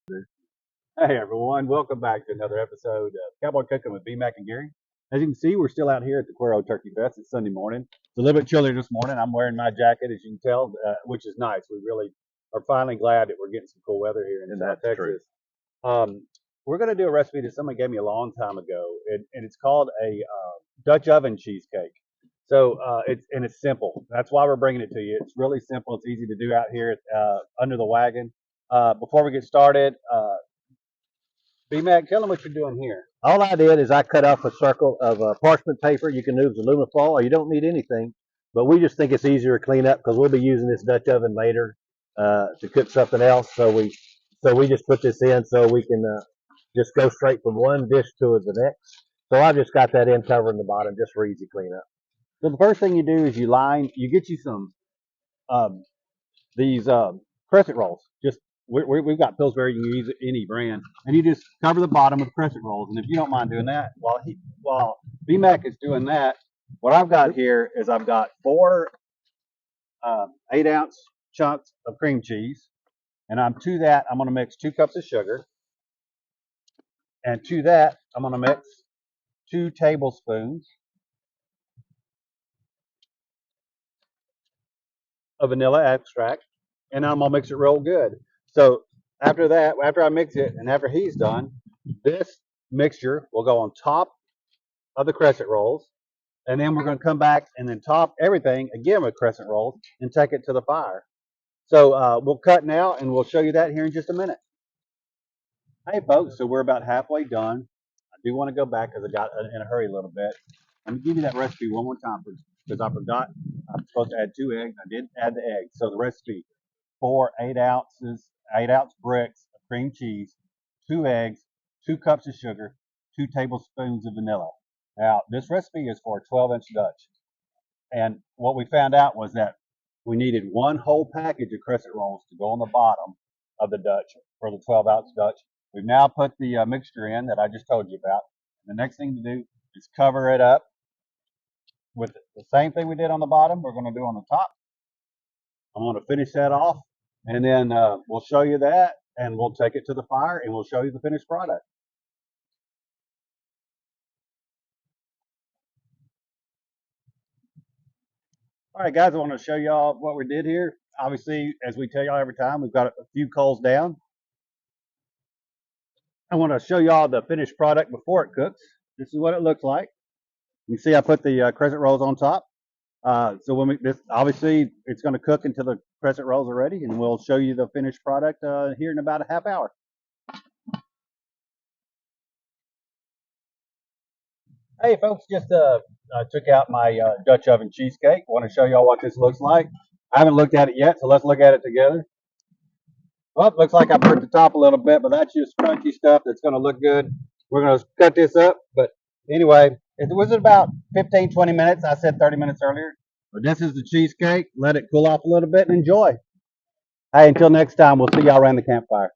Hey everyone, welcome back to another episode of Cowboy Cooking with B-Mac and Gary. As you can see, we're still out here at the Cuero Turkey Fest. It's Sunday morning. It's a little bit chilly this morning. I'm wearing my jacket, as you can tell, which is nice. We really are finally glad that we're getting some cool weather here in South Texas. We're going to do a recipe that somebody gave me a long time ago, and it's called a Dutch oven cheesecake. It's simple. That's why we're bringing it to you. It's really simple. It's easy to do out here under the wagon. Before we get started, B-Mac, tell them what you're doing here. All I did is I cut off a circle of parchment paper. You can use aluminum foil or you don't need anything. But we just think it's easier to clean up because we'll be using this Dutch oven later to cook something else. So we just put this in so we can just go straight from one dish to the next. So I just got that in covering the bottom just for easy cleanup. So the first thing you do is you get you some these crescent rolls. We've got Pillsbury. You can use any brand, and you just cover the bottom with crescent rolls. And if you don't mind doing that, while B-Mac is doing that, what I've got here is I've got four 8-ounce chunks of cream cheese, and to that I'm going to mix 2 cups of sugar, and to that I'm going to mix 2 tablespoons of vanilla extract, and I'm gonna mix it real good. So after that, after I mix it, and after he's done, this mixture will go on top of the crescent rolls, and then we're gonna come back and then top everything again with crescent rolls and take it to the fire. So we'll cut now, and we'll show you that here in just a minute. Hey folks, so we're about halfway done. I do want to go back because I got in a hurry a little bit. Let me give you that recipe one more time because I forgot. I'm supposed to add 2 eggs. I didn't add the eggs. So the recipe: 4 8-ounce bricks of cream cheese, 2 eggs, 2 cups of sugar, 2 tablespoons of vanilla. Now this recipe is for a 12-inch Dutch, and what we found out was that we needed 1 whole package of crescent rolls to go on the bottom of the Dutch for the 12-ounce Dutch. We've now put the mixture in that I just told you about. The next thing to do is cover it up with the same thing we did on the bottom. We're going to do on the top. I'm going to finish that off, and then we'll show you that, and we'll take it to the fire, and we'll show you the finished product. All right, guys, I want to show y'all what we did here. Obviously, as we tell y'all every time, we've got a few coals down. I want to show y'all the finished product before it cooks. This is what it looks like. You see I put the crescent rolls on top. So obviously it's going to cook until the crescent rolls are ready, and we'll show you the finished product here in about a half hour. Hey folks, just took out my Dutch oven cheesecake. Want to show y'all what this looks like. I haven't looked at it yet, so let's look at it together. Well, looks like I burnt the top a little bit, but that's just crunchy stuff that's going to look good. We're going to cut this up, but anyway, it was about 15-20 minutes. I said 30 minutes earlier. But this is the cheesecake. Let it cool off a little bit and enjoy. Hey, until next time, we'll see y'all around the campfire.